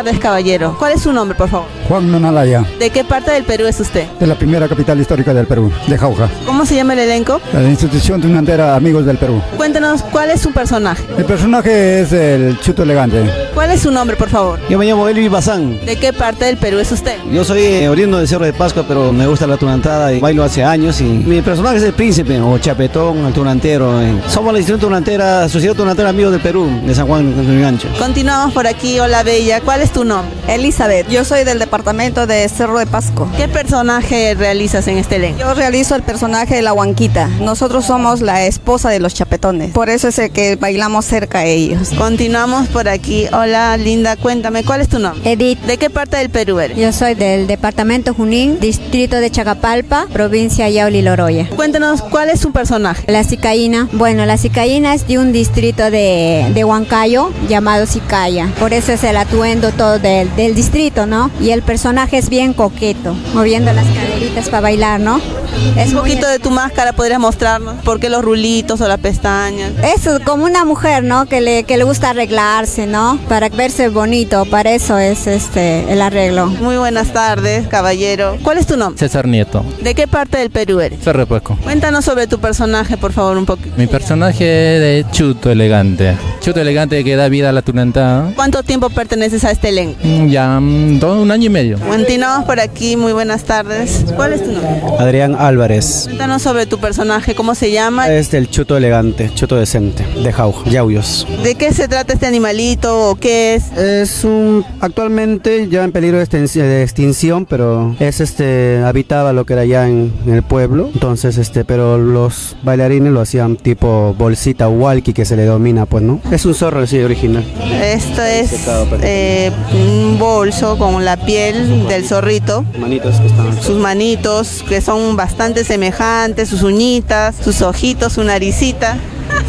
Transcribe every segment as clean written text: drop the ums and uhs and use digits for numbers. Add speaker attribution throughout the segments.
Speaker 1: tardes, caballero. ¿Cuál es su nombre, por favor?
Speaker 2: Juan Nonalaya,
Speaker 1: ¿De qué parte del Perú es usted?
Speaker 2: de la primera capital histórica del Perú, de Jauja,
Speaker 1: ¿Cómo se llama el elenco?
Speaker 2: la institución tunantera Amigos del Perú.
Speaker 1: Cuéntenos, ¿cuál es su personaje?
Speaker 2: El personaje es el Chuto Elegante.
Speaker 1: ¿Cuál es su nombre, por favor?
Speaker 3: Yo me llamo Elvi Bazán.
Speaker 1: ¿De qué parte del Perú es usted?
Speaker 3: Yo soy oriundo de Cerro de Pascua, pero me gusta la tunantada y bailo hace años. Y mi personaje es el príncipe o chapetón, el tunantero. Somos la institución tunantera, Sociedad Tunantera Amigos del Perú, de San Juan de Gancho.
Speaker 1: Continuamos por aquí. Hola, bella. ¿Cuál es tu nombre?
Speaker 4: Elizabeth, yo soy del departamento de Cerro de Pasco.
Speaker 1: ¿Qué personaje realizas en este elenco?
Speaker 4: Yo realizo el personaje de la Huanquita. Nosotros somos la esposa de los chapetones. Por eso es el que bailamos cerca a ellos.
Speaker 1: Continuamos por aquí. Hola, linda. Cuéntame, ¿cuál es tu nombre?
Speaker 5: Edith,
Speaker 1: ¿De qué parte del Perú eres?
Speaker 5: yo soy del departamento Junín, distrito de Chacapalpa, provincia Yauli Loroya.
Speaker 1: Cuéntanos, ¿cuál es su personaje?
Speaker 5: La Sicaína, bueno, la Sicaína es de un distrito de Huancayo llamado Sicaya, por eso es el atuendo todo del distrito, ¿no? Y el personaje es bien coqueto, moviendo las caderitas para bailar, ¿no? Es
Speaker 1: Un
Speaker 5: muy-
Speaker 1: poquito de tu máscara, ¿podrías mostrarnos? ¿Por qué los rulitos o las pestañas?
Speaker 5: Es como una mujer, ¿no? Que le gusta arreglarse, ¿no? Para verse bonito, para eso es el arreglo.
Speaker 1: Muy buenas tardes, caballero. ¿Cuál es tu nombre?
Speaker 6: César Nieto,
Speaker 1: ¿De qué parte del Perú eres?
Speaker 6: Cerro de Pasco.
Speaker 1: Cuéntanos sobre tu personaje, por favor, un poquito.
Speaker 6: Mi personaje de Chuto Elegante. Chuto Elegante que da vida a la tunantada.
Speaker 1: ¿Cuánto tiempo perteneces a este elenco?
Speaker 6: Ya todo un año y medio.
Speaker 1: Continuamos por aquí, muy buenas tardes. ¿Cuál es tu nombre?
Speaker 3: Adrián Álvarez.
Speaker 1: Cuéntanos sobre tu personaje, ¿cómo se llama?
Speaker 3: Es del Chuto Elegante, Chuto Decente, de Jauja, Yauyos.
Speaker 1: ¿De qué se trata este animalito o qué es?
Speaker 3: Actualmente ya en peligro de extinción, pero habitaba lo que era ya en el pueblo. Entonces, pero los bailarines lo hacían tipo bolsita walkie que se le domina, pues, ¿no? Es un zorro, sí, original.
Speaker 1: Esto es un bolso con la piel del zorrito,
Speaker 3: Manitos que están.
Speaker 1: sus manitos que son bastante semejantes, sus uñitas, sus ojitos, su naricita.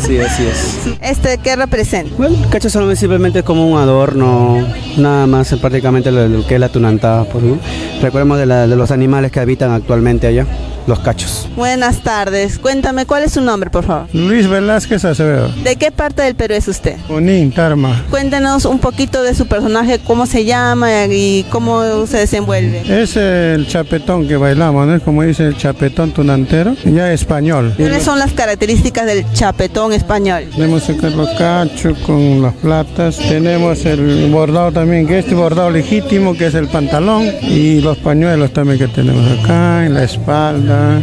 Speaker 3: Sí, así es.
Speaker 1: ¿Qué representa?
Speaker 3: Bueno, el cacho solamente simplemente como un adorno, nada más prácticamente lo que es la tunantada, pues, ¿no? Recordemos de los animales que habitan actualmente allá, los cachos.
Speaker 1: Buenas tardes. Cuéntame, ¿cuál es su nombre, por favor?
Speaker 2: Luis Velázquez Acevedo,
Speaker 1: ¿De qué parte del Perú es usted?
Speaker 2: Junín, Tarma.
Speaker 1: Cuéntenos un poquito de su personaje, cómo se llama y cómo se desenvuelve.
Speaker 2: Es el chapetón que bailamos, ¿no? Como dice el chapetón tunantero, ya español.
Speaker 1: ¿Cuáles son las características del chapetón español?
Speaker 2: Tenemos el cacho con las platas, tenemos el bordado también, que bordado legítimo, que es el pantalón, y los pañuelos también que tenemos acá, en la espalda,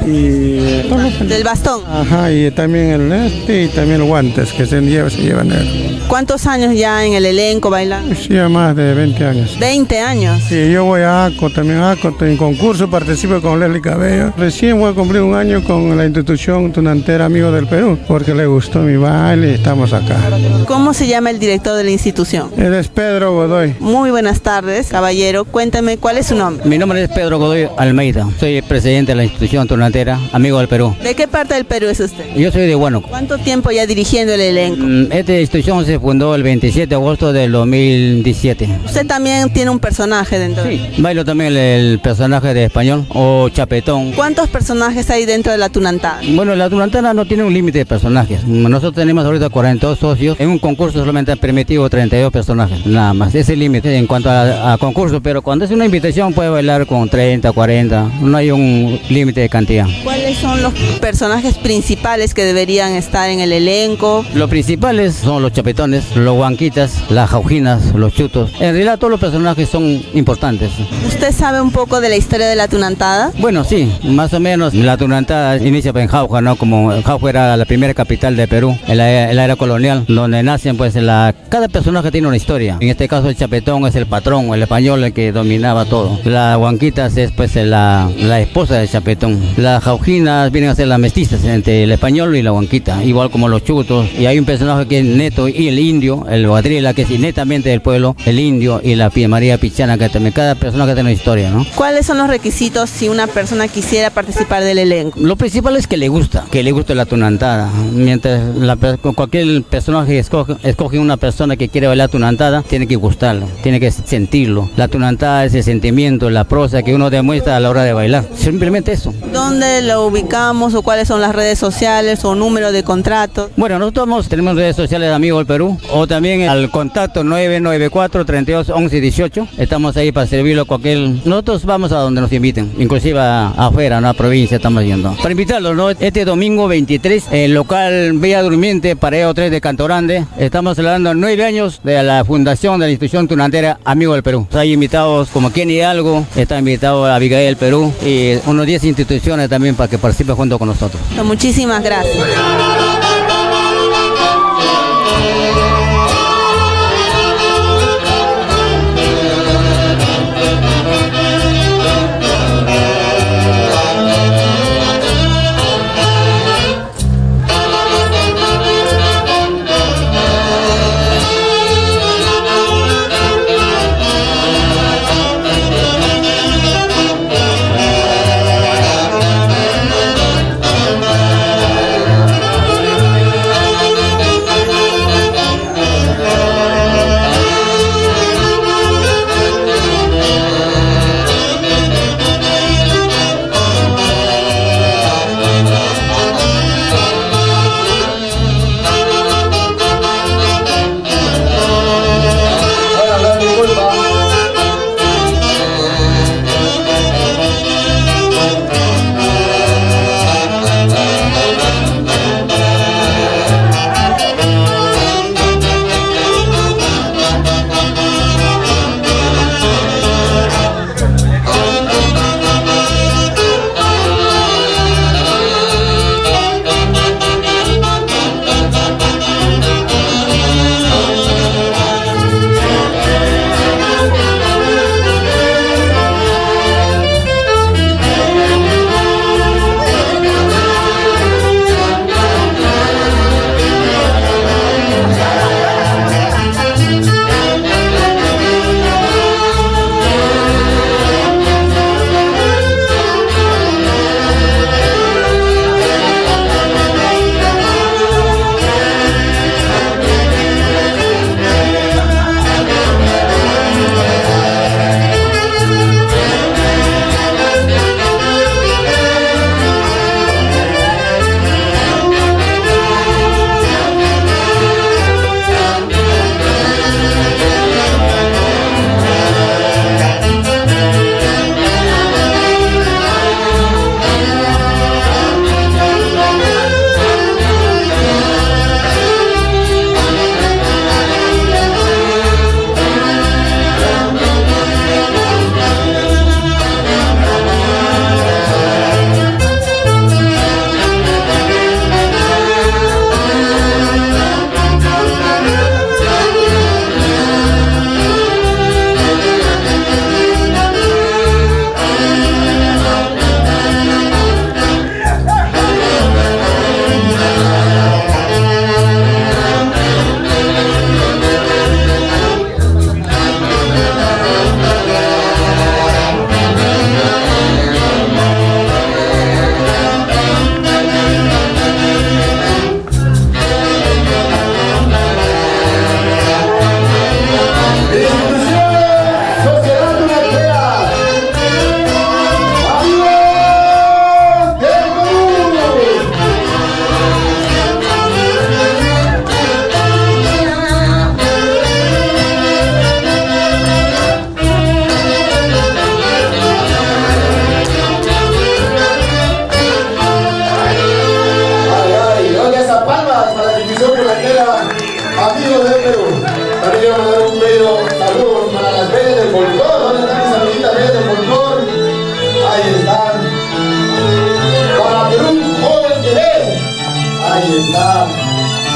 Speaker 2: y todos los
Speaker 1: Del bastón.
Speaker 2: Ajá, y también y también los guantes que se llevan él.
Speaker 1: ¿Cuántos años ya en el elenco bailando?
Speaker 2: Sí, ya más de 20 años.
Speaker 1: 20 años.
Speaker 2: Sí, yo voy a ACO, también en concurso, participo con Leslie Cabello. Recién voy a cumplir un año con la institución tunantera Amigos del Perú, porque le gustó mi baile y estamos acá.
Speaker 1: ¿Cómo se llama el director de la institución?
Speaker 2: Él es Pedro Godoy.
Speaker 1: Muy buenas tardes, caballero. Cuéntame, ¿cuál es su nombre?
Speaker 7: Mi nombre es Pedro Godoy Almeida, soy el presidente de la institución tunantera Amigos del Perú.
Speaker 1: ¿De qué parte del Perú es usted?
Speaker 7: Yo soy de Huánuco.
Speaker 1: ¿Cuánto tiempo ya dirigiendo el elenco?
Speaker 7: Esta institución se fundó el 27 de agosto del 2017.
Speaker 1: Usted también tiene un personaje dentro.
Speaker 7: Sí, bailo también el personaje de español o chapetón.
Speaker 1: ¿Cuántos personajes hay dentro de la tunantada?
Speaker 7: Bueno, la tunantera no tiene un límite de personajes. Nosotros tenemos ahorita 42 socios. En un concurso solamente han permitido 32 personajes, nada más. Ese es el límite en cuanto a concurso, pero cuando es una invitación puede bailar con 30, 40. No hay un límite de cantidad.
Speaker 1: ¿Cuáles son los personajes principales que deberían estar en el elenco?
Speaker 7: Los principales son los chapetones, los guanquitas, las jaujinas, los chutos. En realidad todos los personajes son importantes.
Speaker 1: ¿Usted sabe un poco de la historia de la tunantada?
Speaker 7: Bueno, sí, más o menos la tunantada inicia en Jauja, ¿no? Como Jauja era la primera capital de Perú, en la era colonial, donde nacen pues cada personaje tiene una historia. En este caso el chapetón es el patrón, el español el que dominaba todo. La guanquitas es pues la esposa del chapetón. Las jaujinas vienen a ser las mestizas entre el español y la guanquita, igual como los chutos. Y hay un personaje que es neto y el indio, el Guadrila, que es netamente del pueblo, el indio y la María Pichana, que también cada personaje tiene una historia, ¿no?
Speaker 1: ¿Cuáles son los requisitos si una persona quisiera participar del elenco?
Speaker 7: Lo principal es que le guste la tunantada. Mientras cualquier personaje escoge una persona que quiere bailar tunantada, tiene que gustarlo, tiene que sentirlo. La tunantada es el sentimiento, la prosa que uno demuestra a la hora de bailar. Simplemente eso.
Speaker 1: ¿Dónde lo ubicamos o cuáles son las redes sociales o número de contrato?
Speaker 7: Bueno, nosotros tenemos redes sociales de Amigos del Perú. Perú, o también al contacto 994-32-11-18. Estamos ahí para servirlo a cualquier... Nosotros vamos a donde nos inviten, inclusive afuera, ¿no? A provincia estamos yendo. Para invitarlos, ¿no? Este domingo 23, el local Villa Durmiente, Pareo 3 de Canto Grande, estamos celebrando 9 años de la fundación de la institución tunantera Amigo del Perú. Hay invitados como Kenny Hidalgo, está invitado a Abigail del Perú y unos 10 instituciones también para que participen junto con nosotros.
Speaker 1: Muchísimas gracias.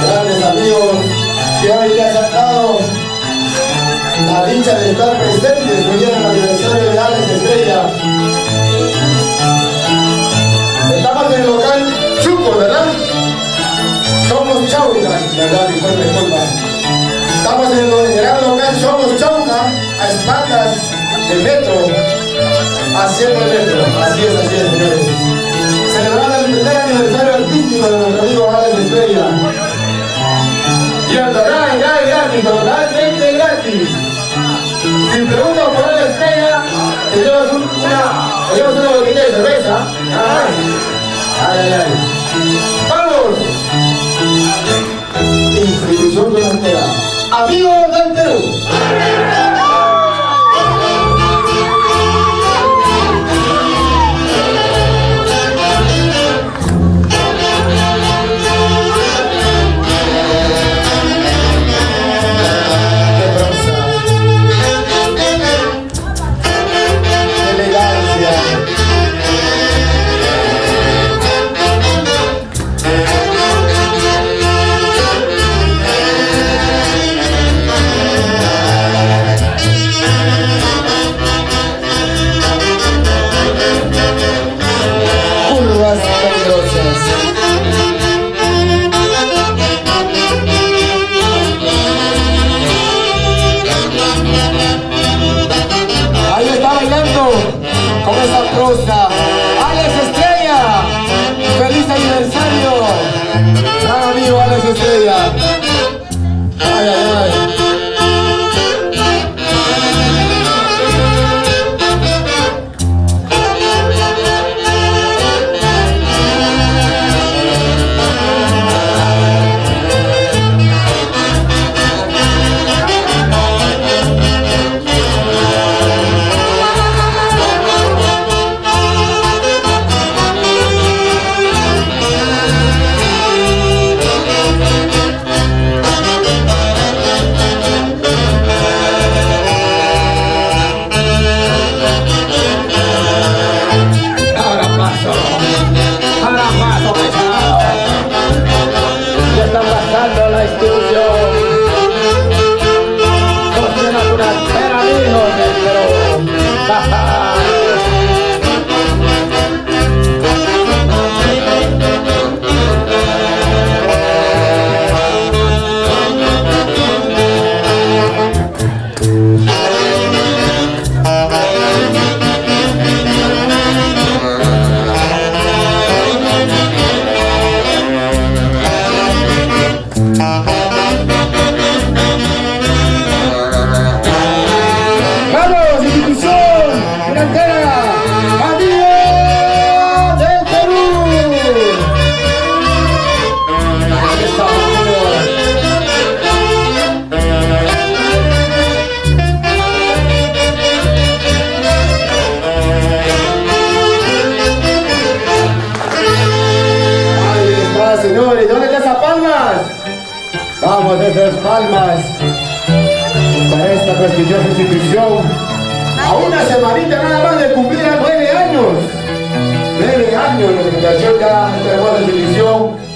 Speaker 8: grandes amigos que hoy le han dado la dicha de estar presentes hoy en el aniversario de Alex Estrella. Estamos en el local Chuco, ¿verdad? Somos Chaucas, ¿verdad? Disculpa. Estamos en el gran local Somos Chauca, a espaldas del metro, haciendo el metro. Así es, señores. Celebrando el primer aniversario artístico de nuestro amigo Alex Estrella. Y el gratis, totalmente gratis. Si preguntan por Alex Estrella, tenemos una botella de cerveza. ¡Vamos! Institución Tunantera. amigos del Perú. Ahí está bailando con esa prosa Alex Estrella. ¡Feliz aniversario! ¡Gran amigo Alex Estrella! ¡Ay, ay, ay! La institución cocina una espera, hijos del Perú. ¡Vamos, institución financiera! ¡Amigos del Perú! Aquí estamos, amigos. Ahí está, señores. ¿Dónde están esas palmas? Vamos, esas palmas para esta prestigiosa institución. A una semanita nada más de cumplir 9 años. 9 años de fundación ya esta hermosa institución.